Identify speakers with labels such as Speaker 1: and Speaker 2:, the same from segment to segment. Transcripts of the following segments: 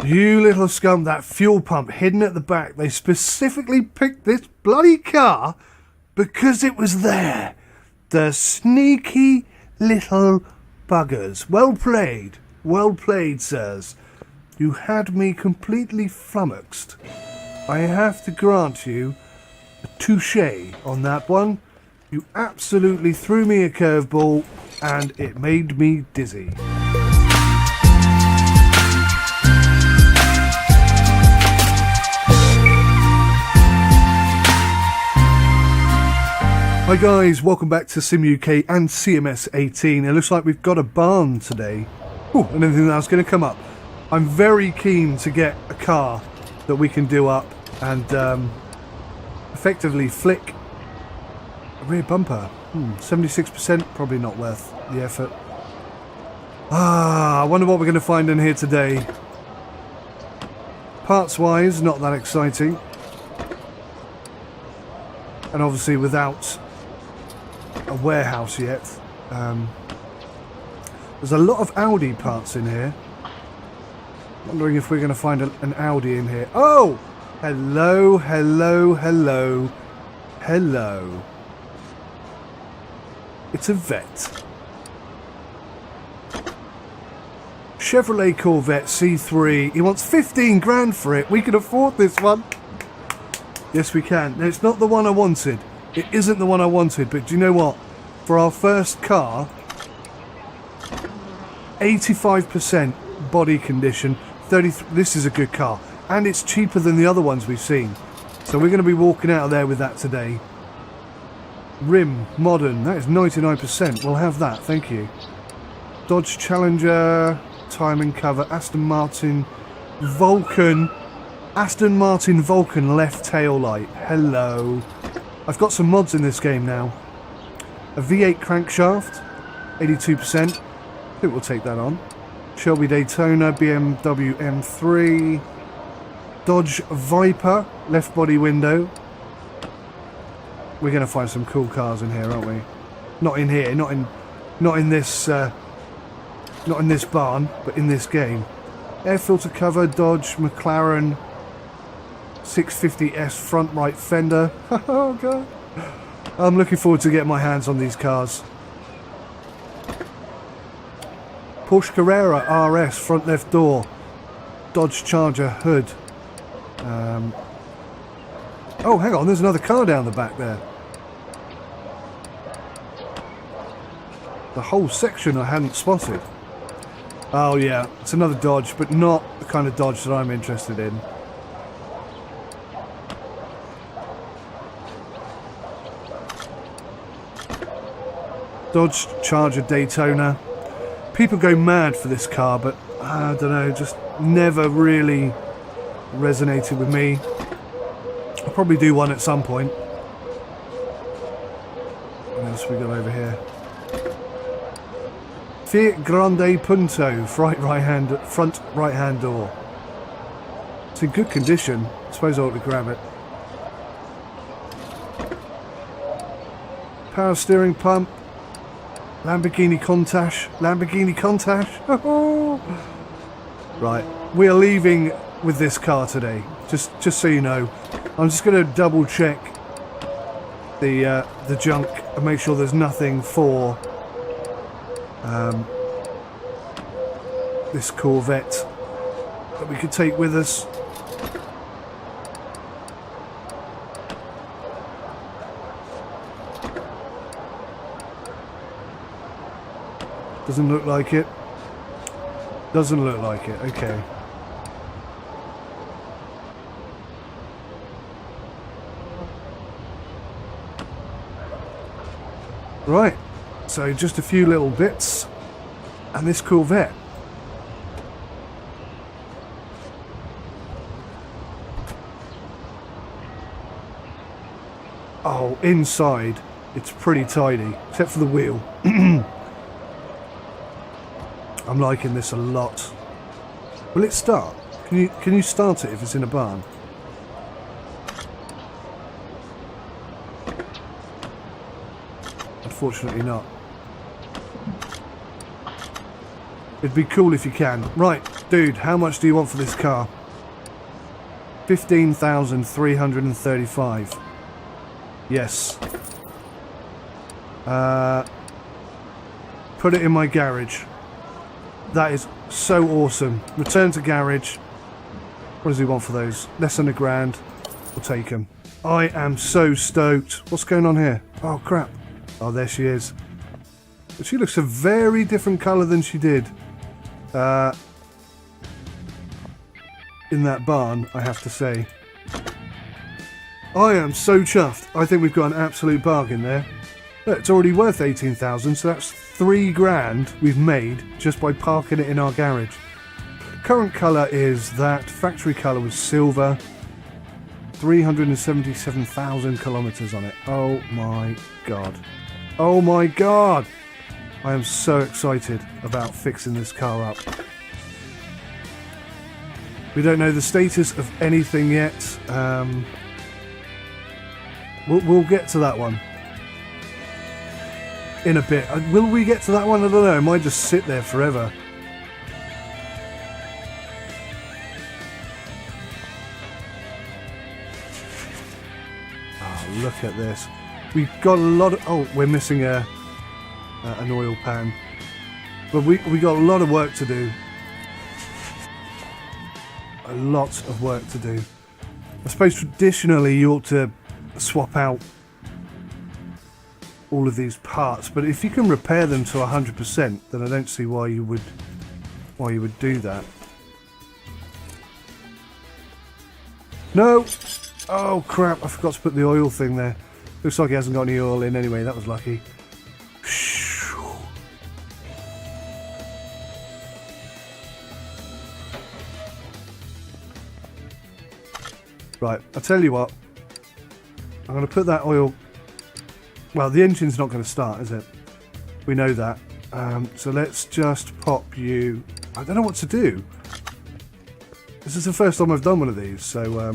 Speaker 1: You little scum, that fuel pump hidden at the back. They specifically picked this bloody car because it was there. The sneaky little buggers. Well played, sirs. You had me completely flummoxed. I have to grant you a touche on that one. You absolutely threw me a curveball and it made me dizzy. Hi guys, welcome back to Sim UK and CMS 18. It looks like we've got a barn today. Ooh, and anything else going to come up. I'm very keen to get a car that we can do up and effectively flick a rear bumper. 76%, probably not worth the effort. I wonder what we're going to find in here today. Parts wise, not that exciting. And obviously without a warehouse yet. There's a lot of Audi parts in here. Wondering if we're going to find an Audi in here. Oh! Hello. It's a Vet. Chevrolet Corvette C3. He wants 15 grand for it. We can afford this one. Yes, we can. Now, it's not the one I wanted. It isn't the one I wanted, but do you know what? For our first car, 85% body condition, 33. This is a good car, and it's cheaper than the other ones we've seen. So we're going to be walking out of there with that today. Rim, modern, that is 99%. We'll have that, thank you. Dodge Challenger, timing cover, Aston Martin Vulcan left tail light. Hello. I've got some mods in this game now. A V8 crankshaft, 82%. I think we'll take that on. Shelby Daytona, BMW M3, Dodge Viper, left body window. We're going to find some cool cars in here, aren't we? Not in here, not in this barn, but in this game. Air filter cover, Dodge McLaren 650S front right fender. Oh god. I'm looking forward to getting my hands on these cars. Porsche Carrera RS front left door. Dodge Charger hood. Oh, hang on, there's another car down the back there. The whole section I hadn't spotted. Oh yeah, it's another Dodge, but not the kind of Dodge that I'm interested in. Dodge Charger Daytona. People go mad for this car, but I don't know, just never really resonated with me. I'll probably do one at some point. What else we got over here? Fiat Grande Punto, front right hand door. It's in good condition. I suppose I ought to grab it. Power steering pump. Lamborghini Countach. Right, we are leaving with this car today. Just so you know, I'm just going to double check the junk and make sure there's nothing for this Corvette that we could take with us. Doesn't look like it. Doesn't look like it. Okay. Right. So just a few little bits. And this Corvette. Oh, inside it's pretty tidy, except for the wheel. I'm liking this a lot. Will it start? Can you start it if it's in a barn? Unfortunately not. It'd be cool if you can. Right, dude, how much do you want for this car? 15,335. Yes. Put it in my garage. That is so awesome. Return to garage. What does he want for those? Less than £1,000. We'll take them. I am so stoked. What's going on here? Oh, crap. Oh, there she is. But she looks a very different colour than she did in that barn, I have to say. I am so chuffed. I think we've got an absolute bargain there. Look, it's already worth 18,000, so that's £3,000 we've made just by parking it in our garage. Current colour is that. Factory colour was silver. 377,000 kilometres on it. Oh my god. Oh my god! I am so excited about fixing this car up. We don't know the status of anything yet. We'll get to that one in a bit. Will we get to that one? I don't know. It might just sit there forever. Oh, look at this. We've got a lot of... Oh, we're missing an oil pan. But we got a lot of work to do. A lot of work to do. I suppose traditionally you ought to swap out all of these parts, but if you can repair them to 100%, then I don't see why you would do that. No! Oh crap, I forgot to put the oil thing there. Looks like he hasn't got any oil in anyway, that was lucky. Right, I'll tell you what. I'm going to put that oil... Well, the engine's not going to start, is it? We know that. So let's just pop you... I don't know what to do. This is the first time I've done one of these, so...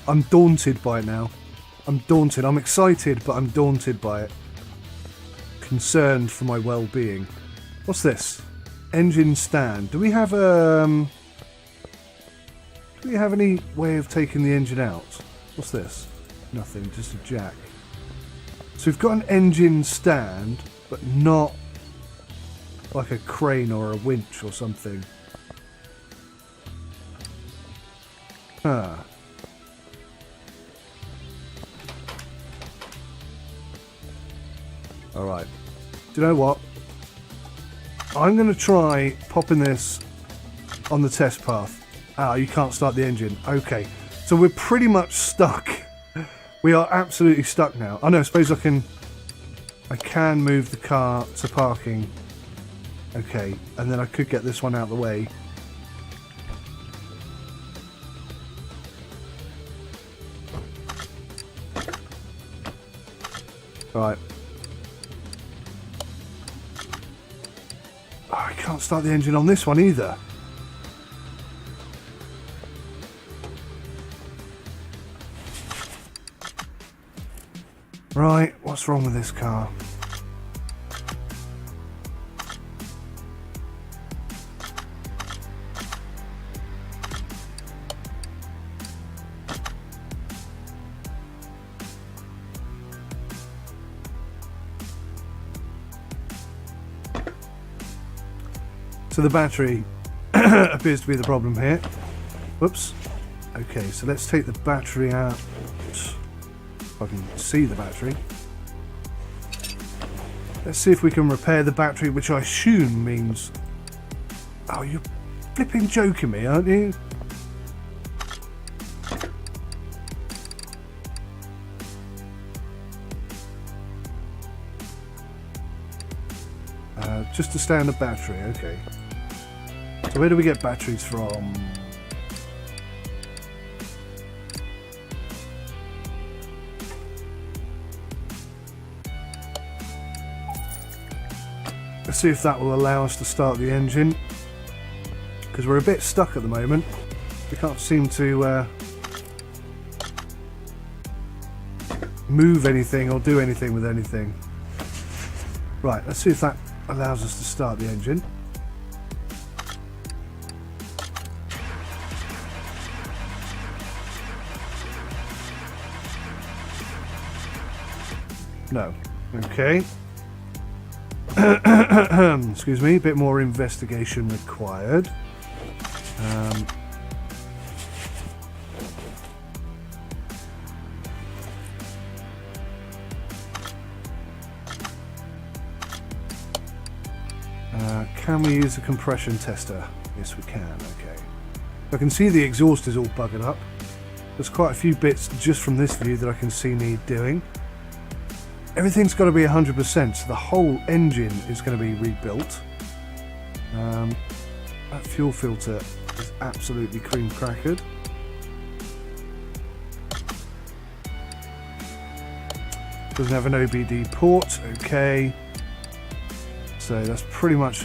Speaker 1: I'm daunted by it now. I'm daunted. I'm excited, but I'm daunted by it. Concerned for my well-being. What's this? Engine stand. Do we have any way of taking the engine out? What's this? Nothing. Just a jack. So we've got an engine stand, but not like a crane or a winch or something. Huh. Alright. Do you know what? I'm going to try popping this on the test path. Ah, you can't start the engine. Okay. So we're pretty much stuck. We are absolutely stuck now. I know, I suppose I can move the car to parking. Okay. And then I could get this one out of the way. Alright. Oh, I can't start the engine on this one either. Right, what's wrong with this car? So the battery appears to be the problem here. Whoops. Okay, so let's take the battery out. If I can see the battery. Let's see if we can repair the battery, which I assume means... Oh, you're flipping joking me, aren't you? Just a standard battery, okay. So where do we get batteries from? Let's see if that will allow us to start the engine. because we're a bit stuck at the moment. We can't seem to move anything or do anything with anything. Right, let's see if that allows us to start the engine. No. Okay. Excuse me, a bit more investigation required. Can we use a compression tester? Yes, we can. Okay. I can see the exhaust is all buggered up. There's quite a few bits just from this view that I can see need doing. Everything's got to be 100%, so the whole engine is going to be rebuilt. That fuel filter is absolutely cream crackered. Doesn't have an OBD port, okay. So that's pretty much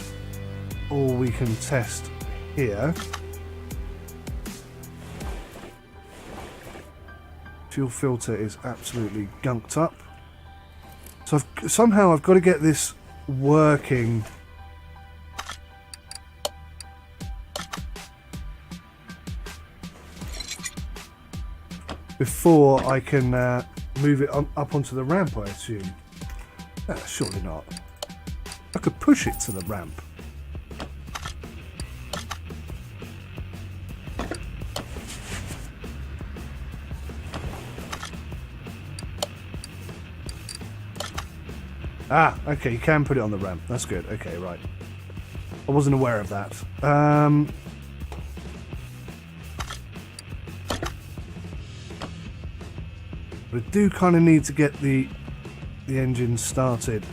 Speaker 1: all we can test here. Fuel filter is absolutely gunked up. So somehow I've got to get this working before I can move it up onto the ramp, I assume. Surely not. I could push it to the ramp. Ah, okay, you can put it on the ramp. That's good. Okay, right. I wasn't aware of that. I do kind of need to get the engine started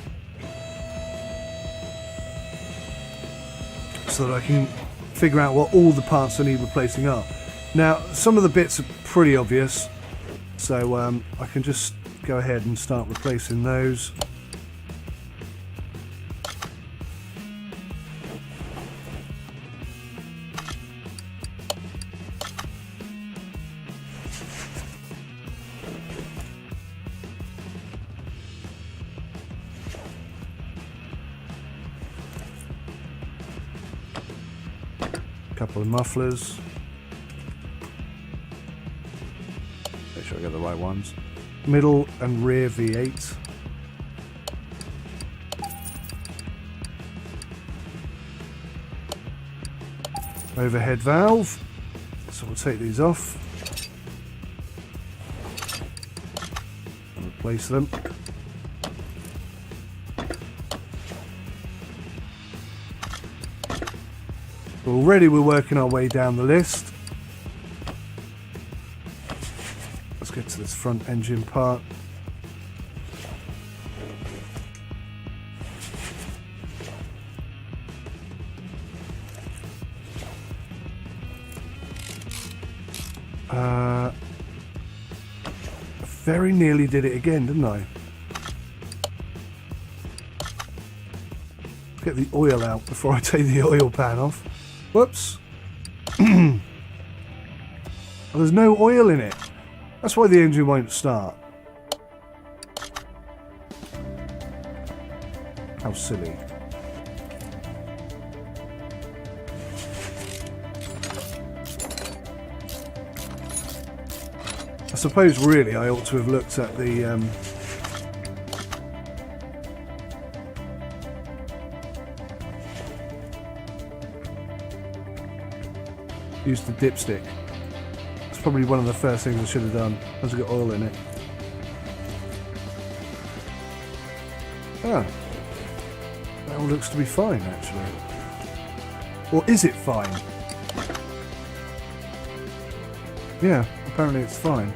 Speaker 1: so that I can figure out what all the parts I need replacing are. Now, some of the bits are pretty obvious, so I can just go ahead and start replacing those. Couple of mufflers. Make sure I get the right ones. Middle and rear V8. Overhead valve. So we'll take these off and replace them. Already we're working our way down the list. Let's get to this front engine part. Very nearly did it again, didn't I? Get the oil out before I take the oil pan off. Whoops. Well, there's no oil in it. That's why the engine won't start. How silly. I suppose really I ought to have looked at the use the dipstick. It's probably one of the first things I should have done. Has it got oil in it? Ah, that all looks to be fine actually. Or is it fine? Yeah, apparently it's fine.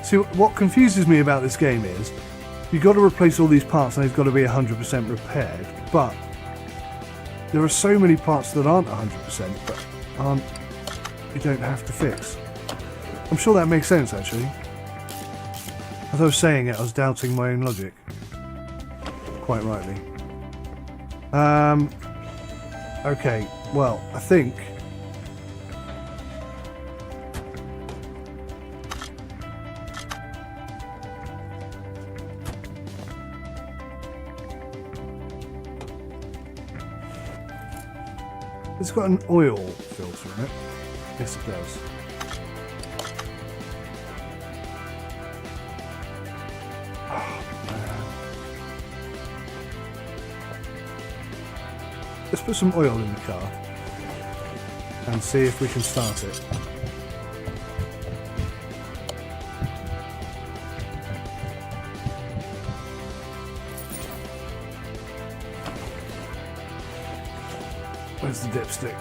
Speaker 1: See, what confuses me about this game is you've got to replace all these parts and they've got to be 100% repaired, but there are so many parts that aren't 100% but you don't have to fix. I'm sure that makes sense actually. As I was saying it, I was doubting my own logic. Quite rightly. Okay, Well, I think it's got an oil filter in it. Yes, it does. Oh, man. Let's put some oil in the car and see if we can start it. Where's the dipstick?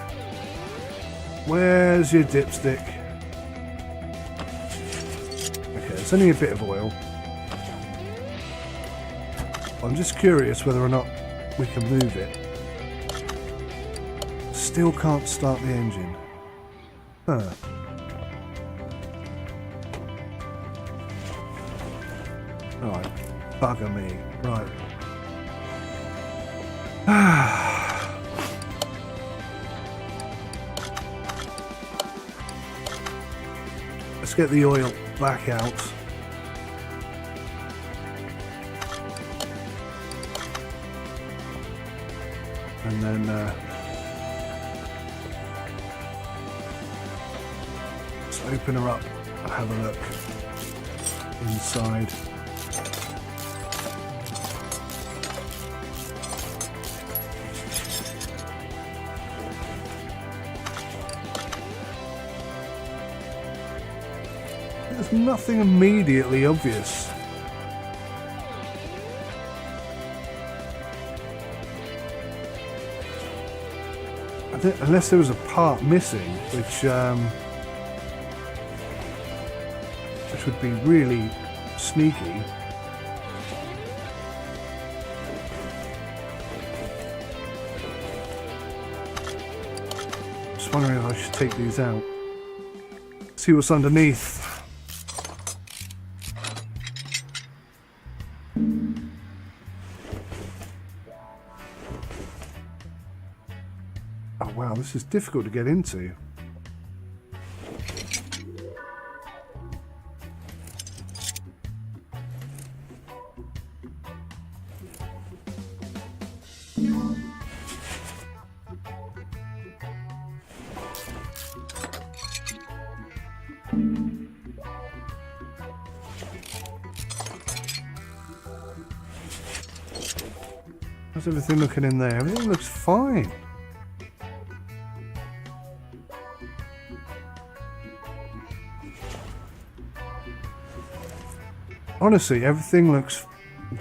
Speaker 1: Where's your dipstick? Okay, it's only a bit of oil. I'm just curious whether or not we can move it. Still can't start the engine. Huh. Alright, bugger me. Right. Let's get the oil back out. And then let's open her up and have a look inside. There's nothing immediately obvious. Unless there was a part missing, which would be really sneaky. Just wondering if I should take these out. See what's underneath. Oh wow, this is difficult to get into. How's everything looking in there? Everything looks fine. Honestly, everything looks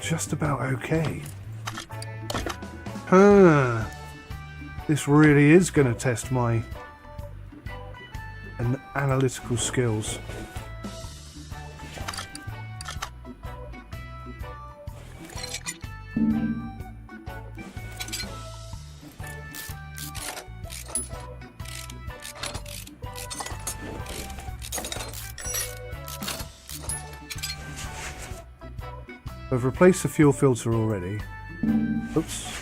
Speaker 1: just about okay. This really is going to test my analytical skills. I've replaced the fuel filter already. Oops.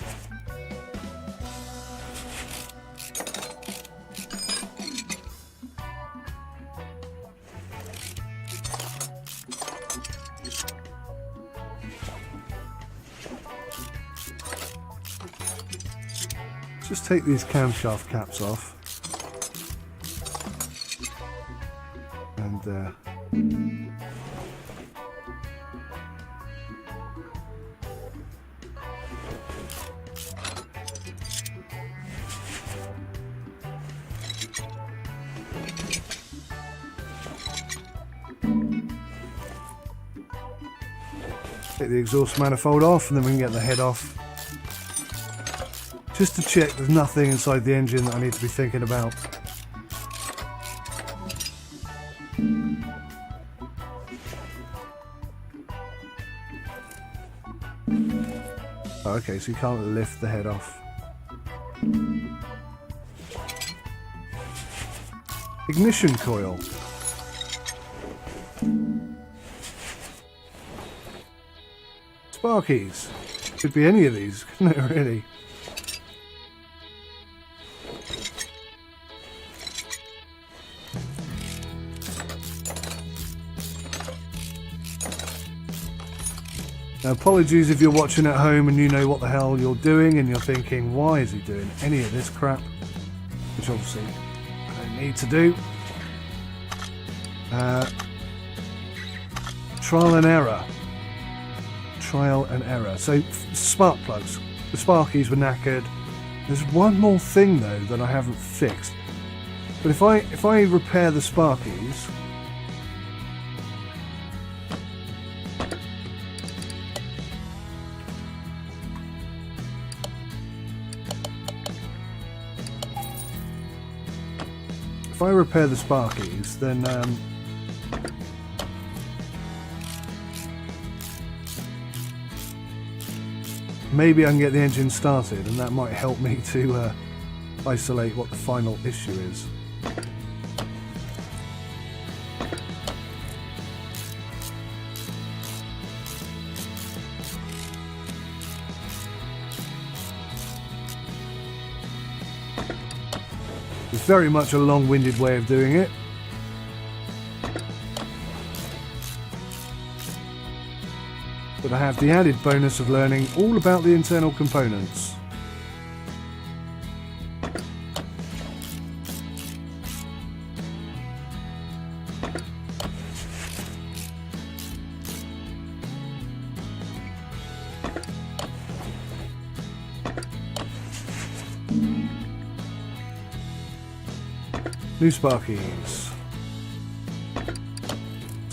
Speaker 1: Just take these camshaft caps off. And take the exhaust manifold off, and then we can get the head off. Just to check there's nothing inside the engine that I need to be thinking about. Oh, okay, so you can't lift the head off. Ignition coil. Sparkies. Could be any of these, couldn't it, really? Now, apologies if you're watching at home and you know what the hell you're doing and you're thinking, why is he doing any of this crap? Which obviously I don't need to do. Trial and error. Trial and error. So, spark plugs. The sparkies were knackered. There's one more thing though that I haven't fixed. But if I repair the sparkies, then maybe I can get the engine started, and that might help me to isolate what the final issue is. It's very much a long-winded way of doing it. But I have the added bonus of learning all about the internal components. New sparkies.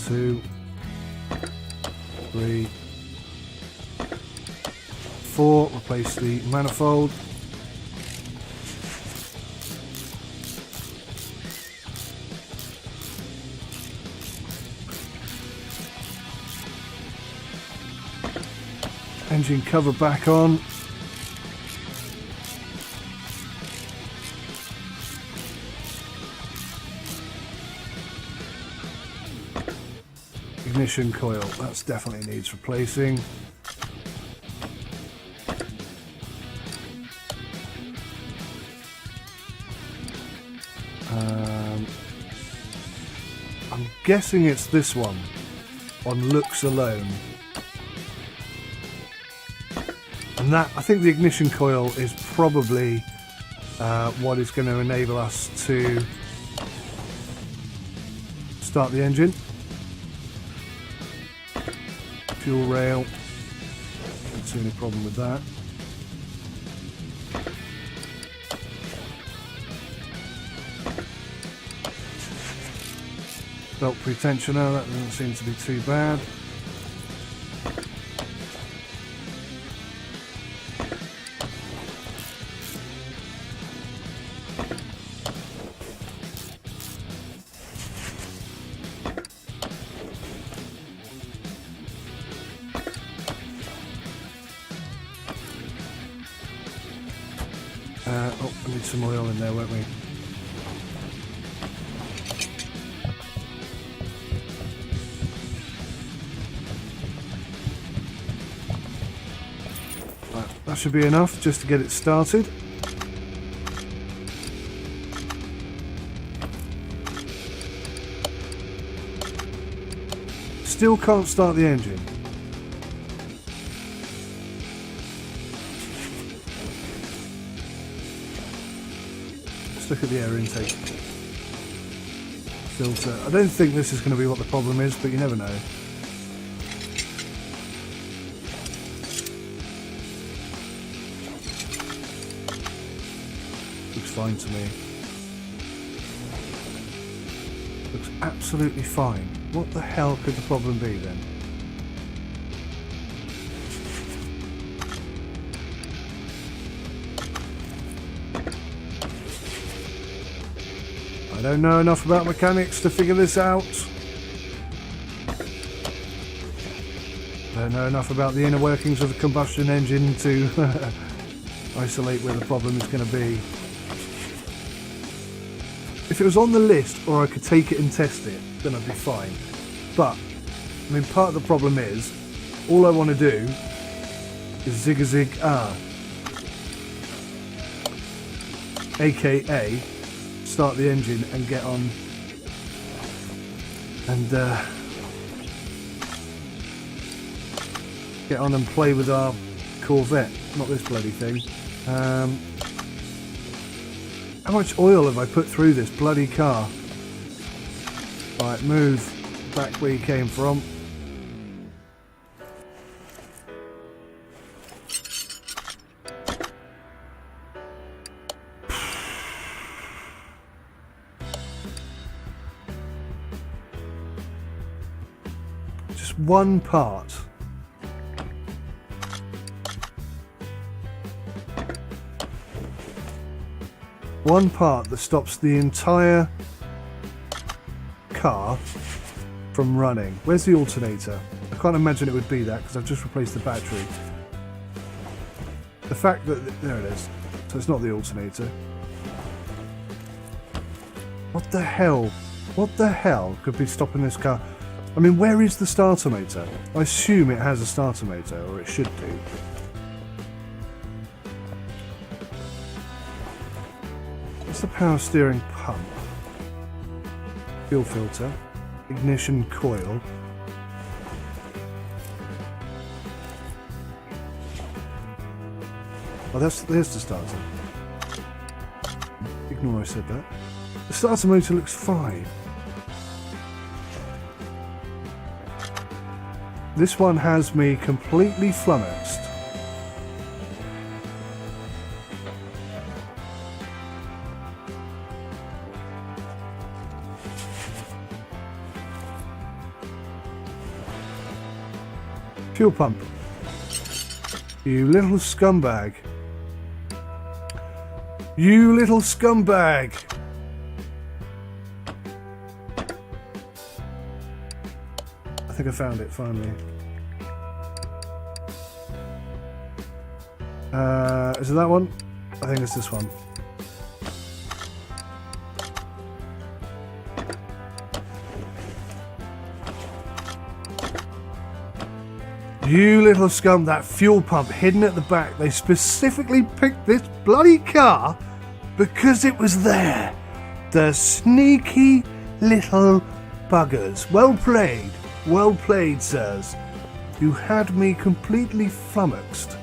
Speaker 1: 2, 3, 4. Replace the manifold. Engine cover back on. Ignition coil, that's definitely needs replacing. I'm guessing it's this one, on looks alone. And that, I think the ignition coil is probably what is going to enable us to start the engine. Fuel rail, don't see any problem with that. Belt pretensioner, that doesn't seem to be too bad. Oh, we need some oil in there, won't we? Right, that should be enough just to get it started. Still can't start the engine. Look at the air intake filter. I don't think this is going to be what the problem is, but you never know. Looks fine to me. Looks absolutely fine. What the hell could the problem be then? I don't know enough about mechanics to figure this out. I don't know enough about the inner workings of a combustion engine to isolate where the problem is going to be. If it was on the list or I could take it and test it, then I'd be fine. But, I mean, part of the problem is, all I want to do is zig-a-zig-ah. AKA, start the engine and get on and get on and play with our Corvette. Not this bloody thing. How much oil have I put through this bloody car? Right, move back where you came from. Just one part. One part that stops the entire car from running. Where's the alternator? I can't imagine it would be that because I've just replaced the battery. The fact that... there it is. So it's not the alternator. What the hell? What the hell could be stopping this car? I mean, where is the starter motor? I assume it has a starter motor, or it should do. What's the power steering pump? Fuel filter. Ignition coil. Oh, there's the starter. Ignore I said that. The starter motor looks fine. This one has me completely flummoxed. Fuel pump. You little scumbag. You little scumbag. I think I found it finally. Is it that one? I think it's this one. You little scum, that fuel pump hidden at the back. They specifically picked this bloody car because it was there. The sneaky little buggers. Well played, sirs. You had me completely flummoxed.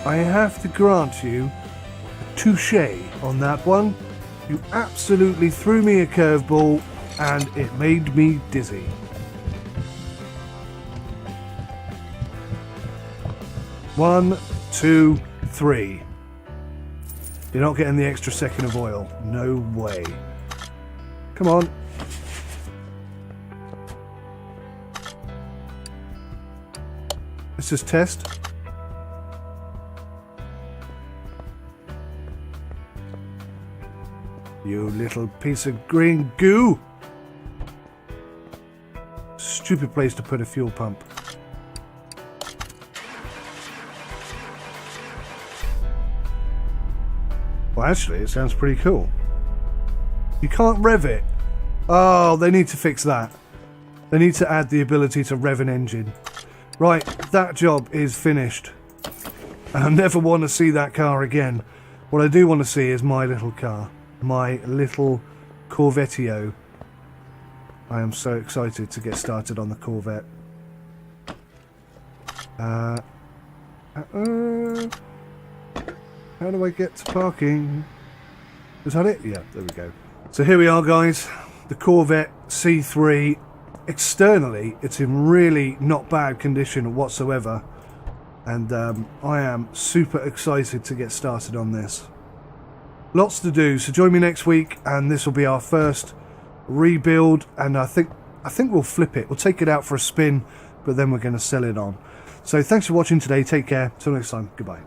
Speaker 1: I have to grant you a touche on that one. You absolutely threw me a curveball and it made me dizzy. One, two, three. You're not getting the extra second of oil. No way. Come on. Let's just test. You little piece of green goo. Stupid place to put a fuel pump. Well, actually, it sounds pretty cool. You can't rev it. Oh, they need to fix that. They need to add the ability to rev an engine. Right, that job is finished. And I never want to see that car again. What I do want to see is my little car. My little Corvettio. I am so excited to get started on the Corvette. How do I get to parking? Is that it? Yeah, there we go. So here we are, guys. The Corvette C3. Externally, it's in really not bad condition whatsoever. And I am super excited to get started on this. Lots to do, so join me next week, and this will be our first rebuild. And I think we'll flip it. We'll take it out for a spin, but then we're going to sell it on. So thanks for watching today. Take care. Till next time. Goodbye.